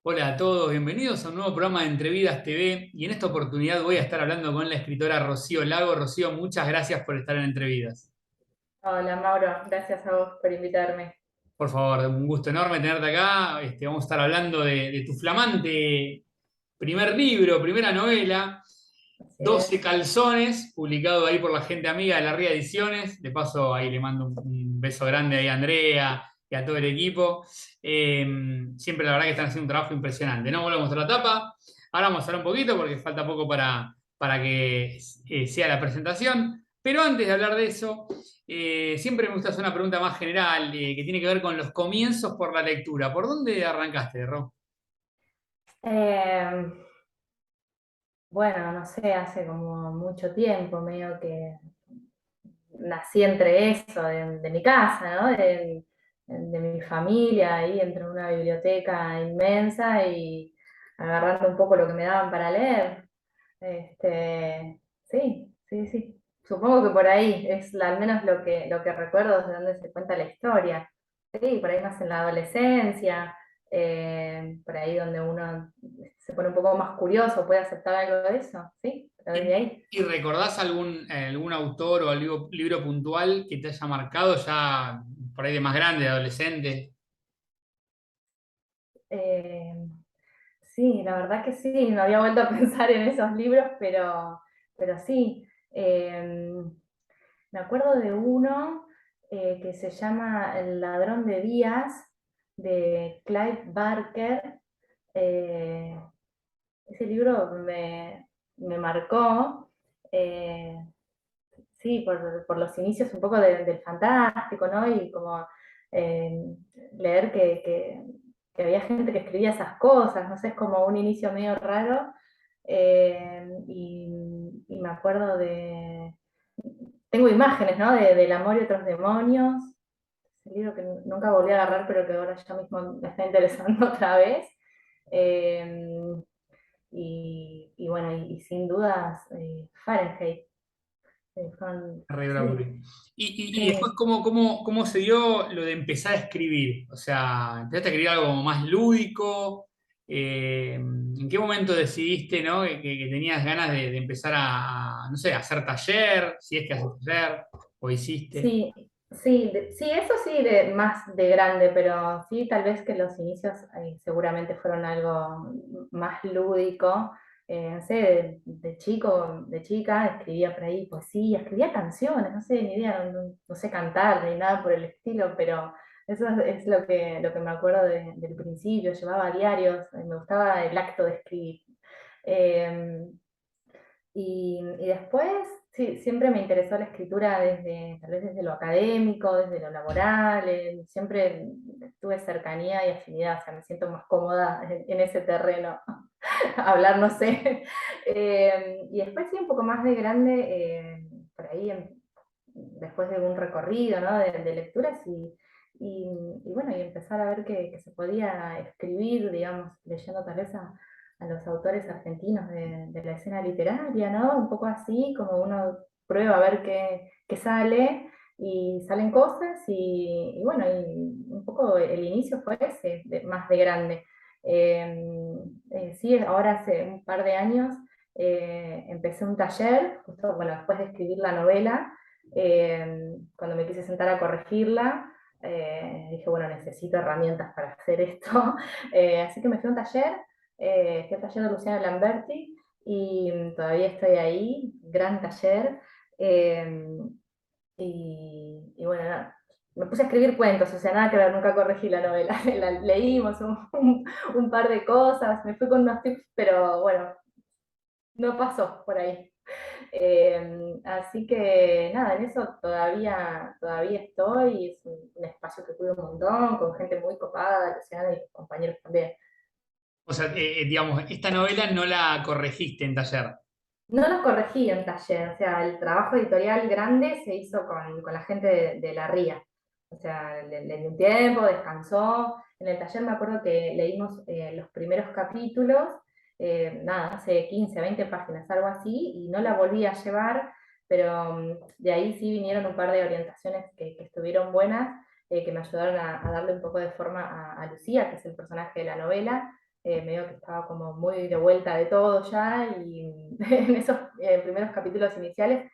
Hola a todos, bienvenidos a un nuevo programa de Entrevidas TV y en esta oportunidad voy a estar hablando con la escritora Rocío Lago. Rocío, muchas gracias por estar en Entrevidas. Hola Mauro, gracias a vos por invitarme. Por favor, un gusto enorme tenerte acá. Vamos a estar hablando de tu flamante primer libro, primera novela, Así 12 es. calzones, publicado ahí por la gente amiga de la Ría Ediciones. De paso, ahí le mando un beso grande ahí a Andrea y a todo el equipo. Eh, Siempre la verdad que están haciendo un trabajo impresionante. No volvemos a la tapa. Ahora vamos a hablar un poquito porque falta poco para que sea la presentación. Pero antes de hablar de eso, siempre me gusta hacer una pregunta más general que tiene que ver con los comienzos por la lectura. ¿Por dónde arrancaste, Ro? Eh, bueno, no sé, hace como mucho tiempo, medio que nací entre eso, de mi casa, ¿no? De mi familia, ahí entre una biblioteca inmensa y agarrando un poco lo que me daban para leer. Sí, sí, sí. Supongo que por ahí es al menos lo que recuerdo de donde se cuenta la historia. Sí, por ahí más en la adolescencia, por ahí donde uno se pone un poco más curioso, puede aceptar algo de eso, ¿sí? Pero desde ahí. ¿Y recordás algún autor o algún libro puntual que te haya marcado ya por ahí de más grande, de adolescente? eh, sí, la verdad que sí, no había vuelto a pensar en esos libros, pero sí. Me acuerdo de uno que se llama El ladrón de días, de Clive Barker. Eh, Ese libro me marcó, eh, sí, por los inicios un poco del fantástico, ¿no? Y como eh, leer que había gente que escribía esas cosas, no sé, es como un inicio medio raro. Y me acuerdo tengo imágenes, ¿no? Del amor y otros demonios, ese libro que nunca volví a agarrar, pero que ahora ya mismo me está interesando otra vez. Eh, y bueno, y sin dudas, Fahrenheit. Ray Sí, Bradbury. Y después, sí, ¿cómo se dio lo de empezar a escribir? O sea, ¿empezaste a escribir algo como más lúdico? ¿En qué momento decidiste, ¿no? Que tenías ganas de empezar no sé, a hacer taller, si es que haces taller, o hiciste? sí, sí, sí, eso sí, más de grande, pero sí, tal vez que los inicios seguramente fueron algo más lúdico. No sé, de chico, de chica, escribía por ahí poesía, escribía canciones, no sé, ni idea, no sé cantar ni nada por el estilo, pero eso es lo que me acuerdo del principio, llevaba diarios, me gustaba el acto de escribir. Eh, y después, sí, siempre me interesó la escritura tal vez desde lo académico, desde lo laboral, siempre tuve cercanía y afinidad, o sea, me siento más cómoda en ese terreno, hablar, no sé. Y después sí, un poco más de grande, por ahí, después de un recorrido, ¿no? de lecturas y bueno, y empezar a ver que se podía escribir, digamos, leyendo tal vez a los autores argentinos de la escena literaria, ¿no? Un poco así, como uno prueba a ver qué sale y salen cosas y bueno, y un poco el inicio fue ese, más de grande. Sí, ahora hace un par de años empecé un taller, justo, bueno, después de escribir la novela, cuando me quise sentar a corregirla, dije, bueno, necesito herramientas para hacer esto, así que me fui a un taller, fui al taller de Luciana Lamberti y todavía estoy ahí, gran taller. eh, y bueno, nada, me puse a escribir cuentos, o sea, nada que ver, nunca corregí la novela. Leímos un par de cosas, me fui con unos tips, pero bueno, no pasó por ahí. Así que nada, en eso todavía estoy, es un espacio que cuido un montón, con gente muy copada, Luciana y compañeros también. O sea, digamos, esta novela no la corregiste en taller. No lo corregí en taller, o sea, el trabajo editorial grande se hizo con la gente de la RIA. O sea, le di un tiempo, descansó. En el taller me acuerdo que leímos los primeros capítulos, nada, hace 15, 20 páginas, algo así, y no la volví a llevar, pero de ahí sí vinieron un par de orientaciones que estuvieron buenas, que me ayudaron a darle un poco de forma a Lucía, que es el personaje de la novela, medio que estaba como muy de vuelta de todo ya, y en esos primeros capítulos iniciales.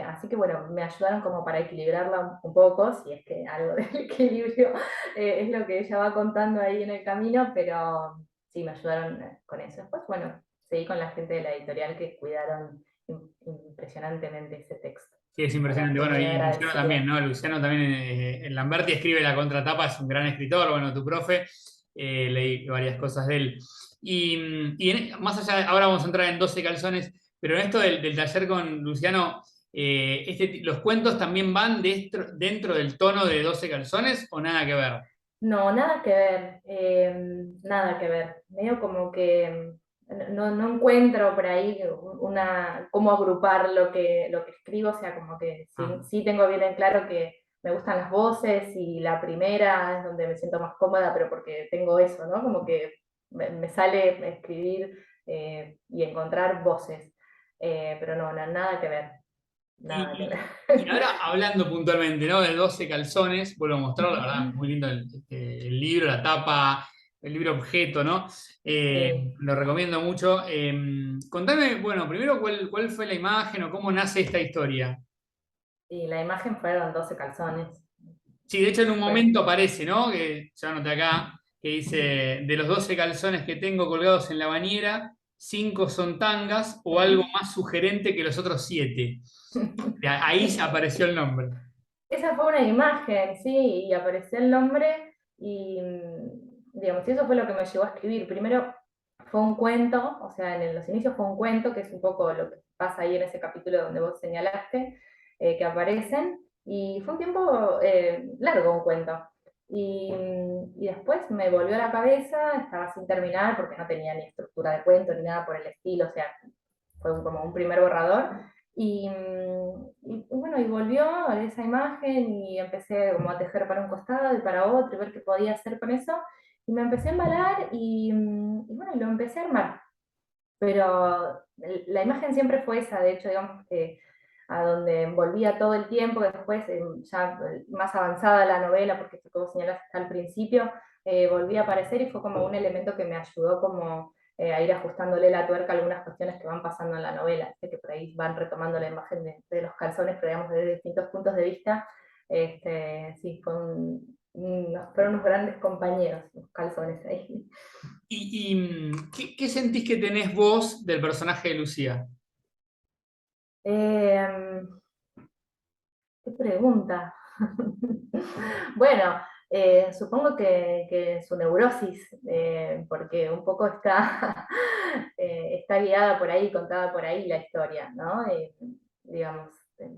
Así que bueno, me ayudaron como para equilibrarla un poco, si es que algo del equilibrio es lo que ella va contando ahí en el camino, pero sí, me ayudaron con eso. Después, bueno, seguí con la gente de la editorial que cuidaron impresionantemente ese texto. Sí, es La verdad, impresionante. estoy Bueno, muy y Luciano también, agradecida. ¿no? Luciano también, en Lamberti escribe la contratapa, es un gran escritor, bueno, tu profe, leí varias cosas de él. Más allá, ahora vamos a entrar en 12 calzones, pero en esto del taller con Luciano, ¿los cuentos también van dentro del tono de 12 calzones o nada que ver? No, nada que ver, nada que ver. Medio como que no encuentro por ahí cómo agrupar lo que escribo, o sea, como que sí, Ah. sí tengo bien en claro que me gustan las voces y la primera es donde me siento más cómoda, pero porque tengo eso, ¿no? Como que me sale escribir y encontrar voces. Pero no, nada que ver, nada que ver. Y ahora hablando puntualmente, ¿no? De 12 calzones, vuelvo a mostrar, la verdad, muy lindo el libro, la tapa, el libro objeto, ¿no? Sí. Lo recomiendo mucho. Contame, bueno, primero, ¿cuál fue la imagen o cómo nace esta historia? Y la imagen fueron 12 calzones. Sí, de hecho en un Fue. momento aparece, ¿no? Que ya anoté acá, que dice, de los 12 calzones que tengo colgados en la bañera, 5 son tangas o algo Sí. más sugerente que los otros 7. Ahí ya apareció el nombre. Esa fue una imagen, sí, y apareció el nombre y, digamos, y eso fue lo que me llevó a escribir. Primero fue un cuento, o sea, los inicios fue un cuento, que es un poco lo que pasa ahí en ese capítulo donde vos señalaste, que aparecen, y fue un tiempo largo un cuento. Y después me volvió a la cabeza, estaba sin terminar porque no tenía ni estructura de cuento ni nada por el estilo, o sea, fue como un primer borrador. Y bueno, y volvió esa imagen y empecé como a tejer para un costado y para otro y ver qué podía hacer con eso. Y me empecé a embalar y bueno, y lo empecé a armar. Pero la imagen siempre fue esa, de hecho, digamos que a donde volvía todo el tiempo, después, ya más avanzada la novela, porque esto que vos señalaste al principio, volví a aparecer y fue como un elemento que me ayudó como a ir ajustándole la tuerca a algunas cuestiones que van pasando en la novela, que por ahí van retomando la imagen de los calzones, pero digamos desde distintos puntos de vista. Sí, fueron unos grandes compañeros, los calzones ahí. ¿Qué sentís que tenés vos del personaje de Lucía? Eh, ¿Qué pregunta? Bueno, supongo que su neurosis, porque un poco está, está guiada por ahí, contada por ahí la historia, ¿no? Digamos, eh,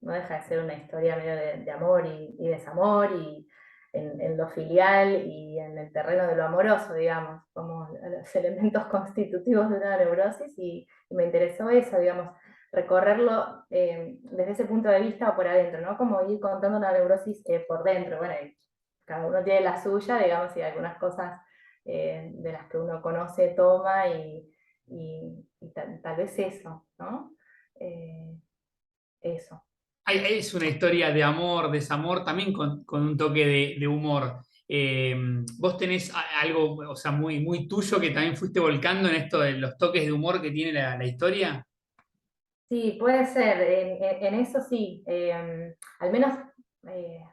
no deja de ser una historia medio de amor y desamor, y en lo filial y en el terreno de lo amoroso, digamos, como los elementos constitutivos de una neurosis, y me interesó eso, digamos, recorrerlo desde ese punto de vista o por adentro, ¿no? Como ir contando una neurosis por dentro. Bueno, y cada uno tiene la suya, digamos, y algunas cosas de las que uno conoce toma y tal vez eso, ¿no? Eh, Eso. Es una historia de amor, desamor, también con un toque de humor. ¿Vos tenés algo, o sea, muy tuyo que también fuiste volcando en esto de los toques de humor que tiene la historia? Sí, puede ser, en eso sí. Al menos eh,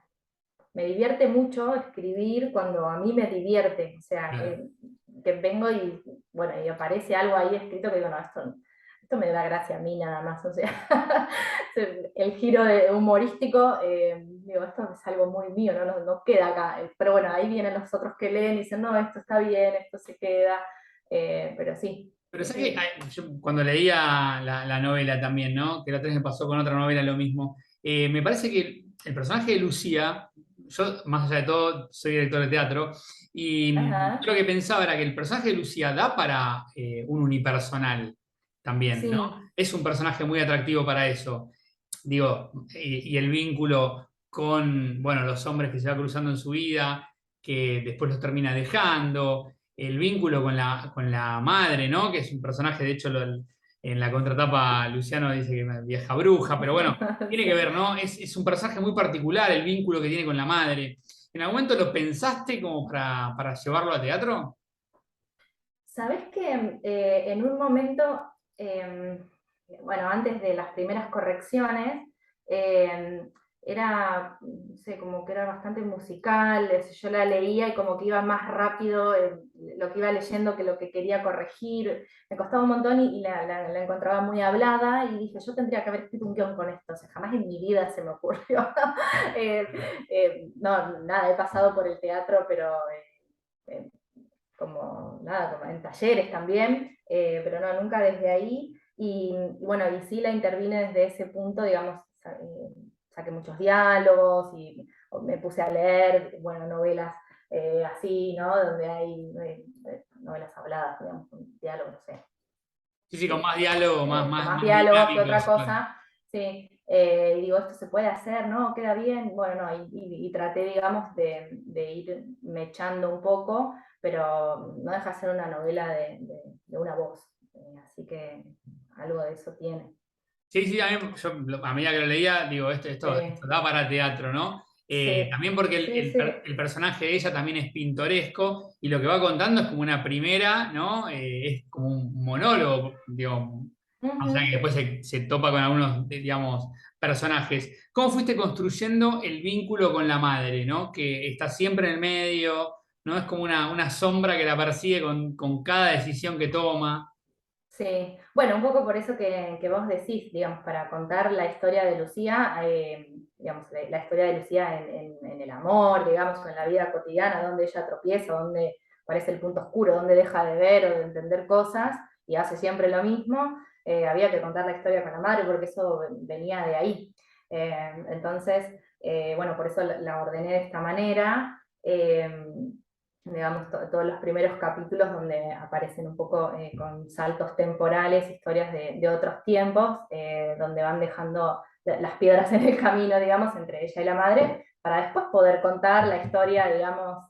me divierte mucho escribir cuando a mí me divierte, o sea, Claro. que vengo y, bueno, y aparece algo ahí escrito que digo, no, esto me da gracia a mí nada más, o sea, el giro humorístico, digo, esto es algo muy mío, no queda acá, pero bueno, ahí vienen los otros que leen y dicen, no, esto está bien, esto se queda, pero sí, Pero sabes que sí. yo cuando leía la novela también, ¿no? Que la otra vez me pasó con otra novela lo mismo. Me parece que el personaje de Lucía, yo más allá de todo soy director de teatro, y yo Ajá, lo que pensaba era que el personaje de Lucía da para un unipersonal también, ¿no? sí. Es un personaje muy atractivo para eso. Digo, y el vínculo con, bueno, los hombres que se va cruzando en su vida, que después los termina dejando, el vínculo con la madre, ¿no? Que es un personaje, de hecho, en la contratapa Luciano dice que es una vieja bruja, pero bueno, tiene que Sí. ver, ¿no? Es un personaje muy particular el vínculo que tiene con la madre. ¿En algún momento lo pensaste como para llevarlo a teatro? Sabés que en un momento, bueno, antes de las primeras correcciones, eh, era, no sé, como que era bastante musical, yo la leía y como que iba más rápido lo que iba leyendo que lo que quería corregir, me costaba un montón y la encontraba muy hablada y dije, yo tendría que haber escrito un guión con esto, o sea, jamás en mi vida se me ocurrió. Eh, no, nada, he pasado por el teatro, pero como, nada, como en talleres también, pero no, nunca desde ahí. Y bueno, y sí la intervine desde ese punto, digamos, saqué muchos diálogos y me puse a leer, bueno, novelas así, ¿no? Donde hay novelas habladas, digamos, con diálogos, no sé, Sí, sí, con sí, más diálogo, con más más diálogos que otra dinámicos. cosa, sí. Y digo, esto se puede hacer, ¿no? Queda bien. Bueno, no, y traté, digamos, de ir mechando un poco, pero no deja de ser una novela de una voz. Así que algo de eso tiene. Sí, sí, a medida que lo leía, digo, esto Sí, da para teatro, ¿no? sí, También porque sí, sí. el personaje de ella también es pintoresco y lo que va contando es como una primera, ¿no? Es como un monólogo, digo, o sea que Ujú. después se topa con algunos, digamos, personajes. ¿Cómo fuiste construyendo el vínculo con la madre, ¿no? Que está siempre en el medio, ¿no? Es como una sombra que la persigue con cada decisión que toma. Sí, bueno, un poco por eso que vos decís, digamos, para contar la historia de Lucía, digamos, la historia de Lucía en el amor, digamos, o en la vida cotidiana, donde ella tropieza, donde parece el punto oscuro, donde deja de ver o de entender cosas y hace siempre lo mismo, había que contar la historia con la madre porque eso venía de ahí. Entonces, bueno, por eso la ordené de esta manera. Digamos, todos los primeros capítulos donde aparecen un poco con saltos temporales, historias de otros tiempos, donde van dejando las piedras en el camino, digamos, entre ella y la madre, para después poder contar la historia, digamos,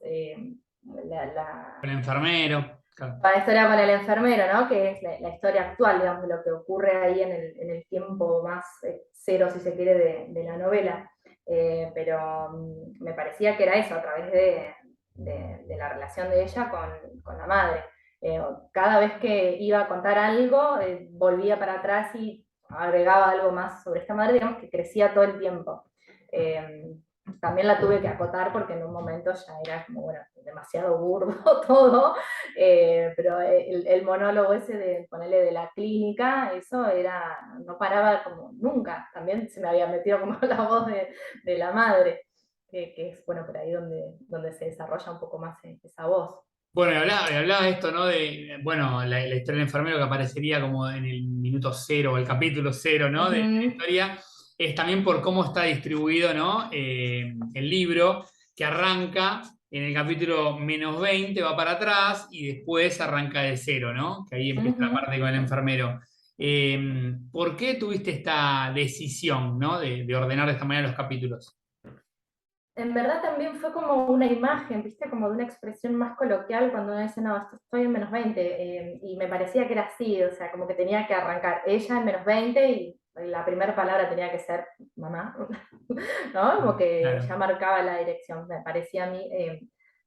la, la, El enfermero. Claro. la historia con el enfermero, ¿no? Que es la historia actual, digamos, de lo que ocurre ahí en el tiempo más cero, si se quiere, de la novela. Pero me parecía que era eso, a través de la relación de ella con la madre. Cada vez que iba a contar algo, volvía para atrás y agregaba algo más sobre esta madre, digamos, que crecía todo el tiempo. Eh, También la tuve que acotar porque en un momento ya era como, bueno, demasiado burdo todo, pero el monólogo ese de ponerle de la clínica, eso era, no paraba como nunca, también se me había metido como la voz de la madre, que es, bueno, por ahí donde se desarrolla un poco más esa voz. Bueno, y hablaba de esto, ¿no? De, bueno, la historia del enfermero que aparecería como en el minuto cero, o el capítulo cero, ¿no? De la Ujú. historia, es también por cómo está distribuido, ¿no? El libro, que arranca en el capítulo -20, va para atrás y después arranca de cero, ¿no? Que ahí empieza la Ujú. parte con el enfermero. ¿Por qué tuviste esta decisión, ¿no? De ordenar de esta manera los capítulos? En verdad también fue como una imagen, viste, como de una expresión más coloquial cuando uno dice, no, estoy en -20, y me parecía que era así, o sea, como que tenía que arrancar ella en -20 y la primera palabra tenía que ser mamá, ¿no? Como que ya Claro. marcaba la dirección, me parecía a mí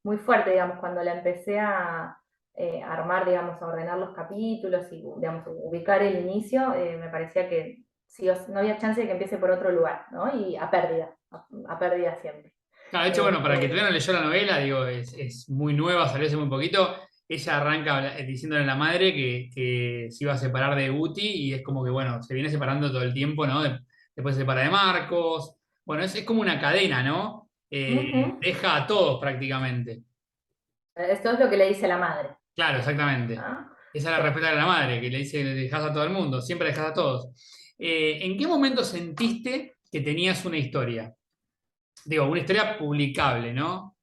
muy fuerte, digamos, cuando la empecé a armar, digamos, a ordenar los capítulos y, digamos, ubicar el inicio, me parecía que sí, no había chance de que empiece por otro lugar, ¿no? Y a pérdida siempre. Claro, de hecho, bueno, para el que todavía no leyó la novela, digo, es muy nueva, salió hace muy poquito. Ella arranca diciéndole a la madre que se iba a separar de Guti y es como que, bueno, se viene separando todo el tiempo, ¿no? Después se separa de Marcos. Bueno, es como una cadena, ¿no? Ujú. Deja a todos prácticamente. Esto es lo que le dice la madre, Claro, exactamente. ¿no? Esa es la Sí. respuesta de la madre, que le dice que dejas a todo el mundo, siempre dejas a todos. ¿En qué momento sentiste que tenías una historia? Digo, una historia publicable, ¿no?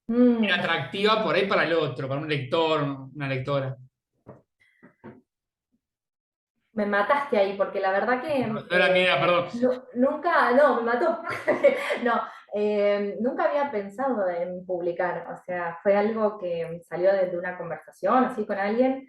Era Mm. atractiva por ahí para el otro, para un lector, una lectora. Me mataste ahí, porque la verdad No, que no era mía, perdón. nunca, no, me mató. No, nunca había pensado en publicar, o sea, fue algo que salió de una conversación así con alguien.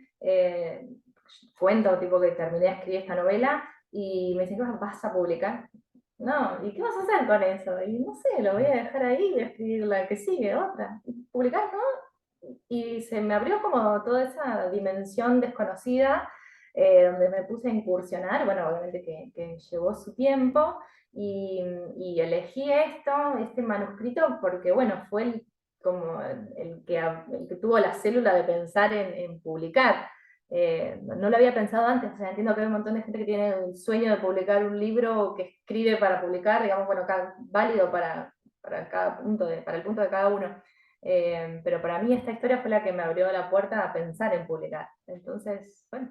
Cuento tipo que terminé de escribir esta novela y me dicen, "¿Qué vas a publicar?". No, ¿y qué vas a hacer con eso? Y no sé, lo voy a dejar ahí y voy a escribir la que sigue, otra. ¿Y publicar, no? y se me abrió como toda esa dimensión desconocida, donde me puse a incursionar, bueno, obviamente que llevó su tiempo, y, y elegí este manuscrito, porque bueno, fue como el que tuvo la célula de pensar en publicar. No lo había pensado antes, o sea, entiendo que hay un montón de gente que tiene el sueño de publicar un libro, o que escribe para publicar, digamos, bueno, válido para cada punto para el punto de cada uno. Pero para mí esta historia fue la que me abrió la puerta a pensar en publicar. Entonces, bueno,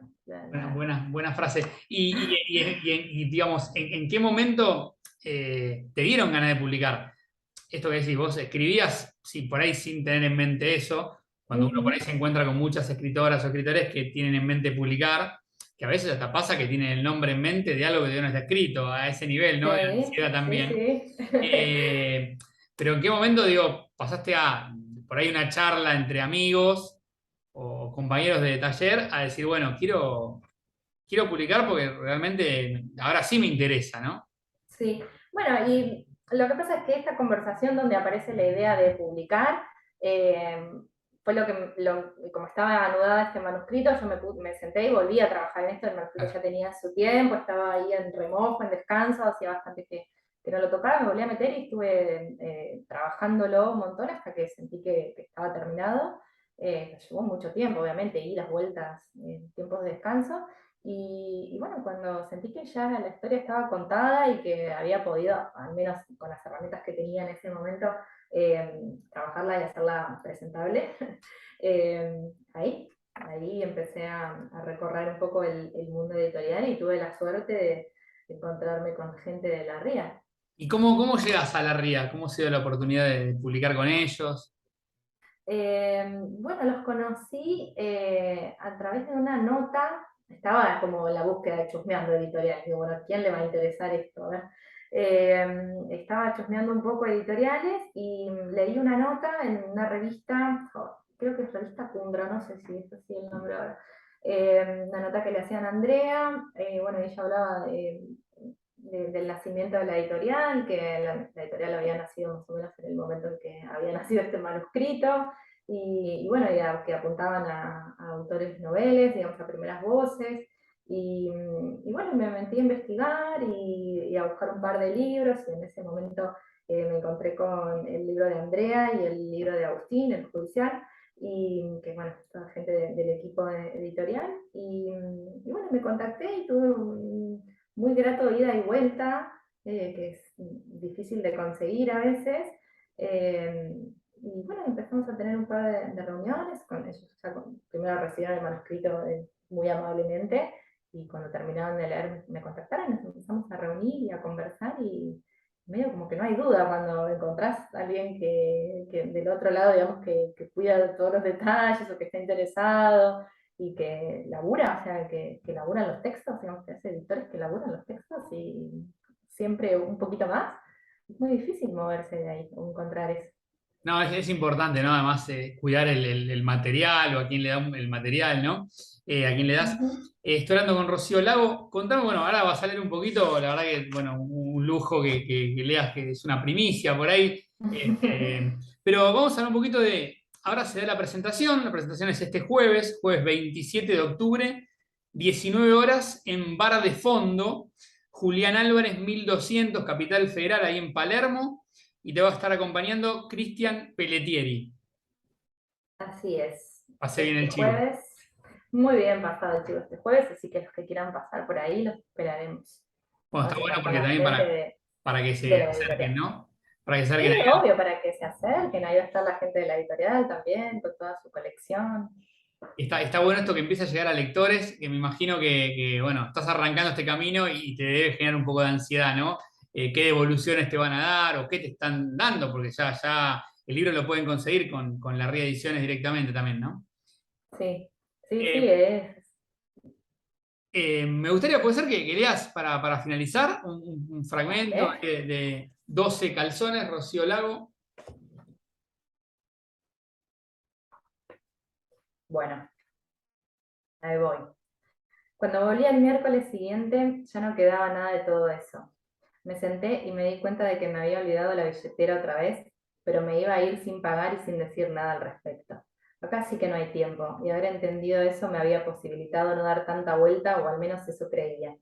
Buena frase. Digamos, ¿en qué momento te dieron ganas de publicar? Esto que decís, vos escribías, sí, por ahí sin tener en mente eso, cuando uno por ahí Ujú. se encuentra con muchas escritoras o escritores que tienen en mente publicar, que a veces hasta pasa que tienen el nombre en mente de algo que todavía no está escrito, a ese nivel, ¿no? De Sí, ansiedad sí, también. sí. Eh, pero ¿en qué momento, digo, pasaste a, por ahí una charla entre amigos o compañeros de taller a decir, bueno, quiero publicar porque realmente ahora sí me interesa, ¿no? Sí, bueno, y lo que pasa es que esta conversación donde aparece la idea de publicar, eh, fue como estaba anudada este manuscrito, yo me senté y volví a trabajar en esto, el manuscrito ya tenía su tiempo, estaba ahí en remojo, en descanso, hacía bastante que no lo tocaba, me volví a meter y estuve trabajándolo un montón hasta que sentí que estaba terminado. Llevó mucho tiempo, obviamente, idas, vueltas, tiempos de descanso. Y bueno, cuando sentí que ya la historia estaba contada y que había podido, al menos con las herramientas que tenía en ese momento, trabajarla y hacerla presentable, ahí empecé a recorrer un poco el mundo editorial y tuve la suerte de encontrarme con gente de la RIA. ¿Y cómo llegas a la RIA? ¿Cómo se dio la oportunidad de publicar con ellos? Bueno, los conocí a través de una nota, estaba como en la búsqueda de chusmeando editoriales, digo, bueno, ¿a quién le va a interesar esto? A ver. Estaba chusmeando un poco editoriales y leí una nota en una revista, creo que es revista Cundra, no sé si es así el nombre ahora, una nota que le hacían a Andrea, bueno, ella hablaba del nacimiento de la editorial, que la editorial había nacido más o menos en el momento en que había nacido este manuscrito, y bueno, que apuntaban a autores noveles, digamos, a primeras voces, y bueno, me metí a investigar y a buscar un par de libros, y en ese momento me encontré con el libro de Andrea y el libro de Agustín, el judicial, y que bueno, toda gente del equipo editorial, y bueno, me contacté y tuve un muy grato ida y vuelta, que es difícil de conseguir a veces. Eh, y bueno, empezamos a tener un par de reuniones con ellos. O sea, primero recibieron el manuscrito muy amablemente, y cuando terminaron de leer me contactaron, nos empezamos a reunir y a conversar, y medio como que no hay duda cuando encontrás a alguien que del otro lado, digamos, que cuida de todos los detalles o que está interesado y que labura, o sea, que laburan los textos, digamos, que hace editores que laburan los textos y siempre un poquito más. Es muy difícil moverse de ahí o encontrar eso. No, es importante, ¿no? Además, cuidar el material o a quién le da el material, ¿no? A quién le das. Ujú. Estoy hablando con Rocío Lago. Contame, bueno, ahora va a salir un poquito, la verdad que, bueno, un lujo que leas, que es una primicia por ahí. Pero vamos a hablar un poquito de, ahora se da la presentación es este jueves 27 de octubre, 19 horas, en Bar de Fondo, Julián Álvarez 1200, Capital Federal, ahí en Palermo, y te va a estar acompañando Cristian Pelletieri. Así es. Pasé bien Este el chivo. jueves, muy bien pasado el chivo este jueves, así que los que quieran pasar por ahí los esperaremos. Bueno, está Vamos a bueno estar con porque la también gente para que de se la acerquen, editorial. ¿no? Para que se acerquen Sí, ahí. obvio, para que se acerquen, ahí va a estar la gente de la editorial también, con toda su colección. Está bueno esto que empieza a llegar a lectores, que me imagino bueno, estás arrancando este camino y te debe generar un poco de ansiedad, ¿no? ¿Qué devoluciones te van a dar o qué te están dando? Porque ya el libro lo pueden conseguir con la reediciones directamente también, ¿no? Sí, sí, sí, Eh, Me gustaría, puede ser que leas para finalizar un fragmento dale. de 12 calzones, Rocío Lago. Bueno, ahí voy. Cuando volví al miércoles siguiente, ya no quedaba nada de todo eso. Me senté y me di cuenta de que me había olvidado la billetera otra vez, pero me iba a ir sin pagar y sin decir nada al respecto. Acá sí que no hay tiempo, y haber entendido eso me había posibilitado no dar tanta vuelta, o al menos eso creía.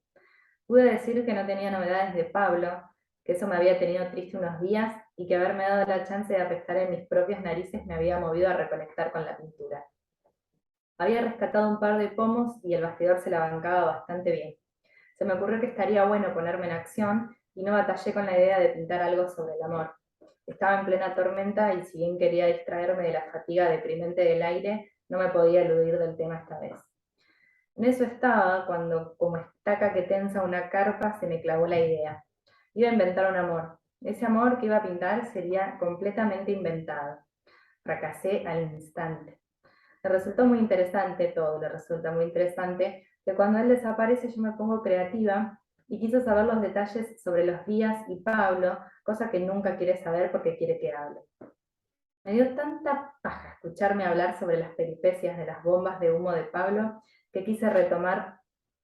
Pude decir que no tenía novedades de Pablo, que eso me había tenido triste unos días y que haberme dado la chance de apestar en mis propias narices me había movido a reconectar con la pintura. Había rescatado un par de pomos y el bastidor se la bancaba bastante bien. Se me ocurrió que estaría bueno ponerme en acción y no batallé con la idea de pintar algo sobre el amor. Estaba en plena tormenta y si bien quería distraerme de la fatiga deprimente del aire, no me podía eludir del tema esta vez. En eso estaba cuando, como estaca que tensa una carpa, se me clavó la idea. Iba a inventar un amor. Ese amor que iba a pintar sería completamente inventado. Fracasé al instante. Le resultó muy interesante, todo le resulta muy interesante, que cuando él desaparece yo me pongo creativa y quiso saber los detalles sobre los días y Pablo, cosa que nunca quiere saber porque quiere que hable. Me dio tanta paja escucharme hablar sobre las peripecias de las bombas de humo de Pablo que quise retomar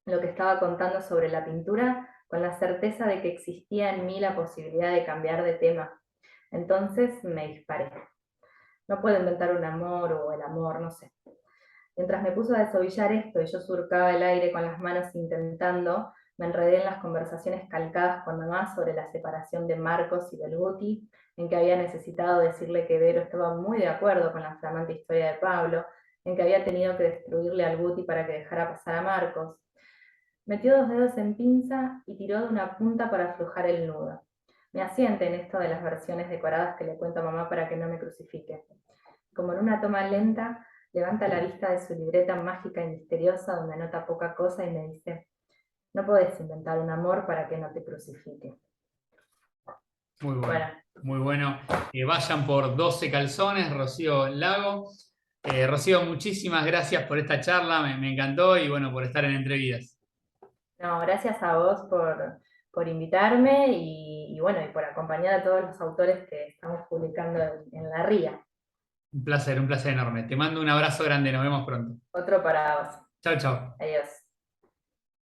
lo que estaba contando sobre la pintura con la certeza de que existía en mí la posibilidad de cambiar de tema. Entonces me disparé. No puedo inventar un amor o el amor, no sé. Mientras me puso a desovillar esto y yo surcaba el aire con las manos intentando, me enredé en las conversaciones calcadas con mamá sobre la separación de Marcos y del Guti, en que había necesitado decirle que Vero estaba muy de acuerdo con la flamante historia de Pablo, en que había tenido que destruirle al Guti para que dejara pasar a Marcos. Metió dos dedos en pinza y tiró de una punta para aflojar el nudo. Me asiente en esto de las versiones decoradas que le cuento a mamá para que no me crucifique. Como en una toma lenta, levanta la vista de su libreta mágica y misteriosa donde anota poca cosa y me dice, no podés inventar un amor para que no te crucifique. Muy bueno, Bueno, muy bueno. Vayan por 12 calzones, Rocío Lago. Rocío, muchísimas gracias por esta charla, me encantó y bueno, por estar en Entrevidas. no, gracias a vos por invitarme y bueno, y por acompañar a todos los autores que estamos publicando en La Ría. Un placer enorme. Te mando un abrazo grande, nos vemos pronto. Otro para vos. Chao, chao. Adiós.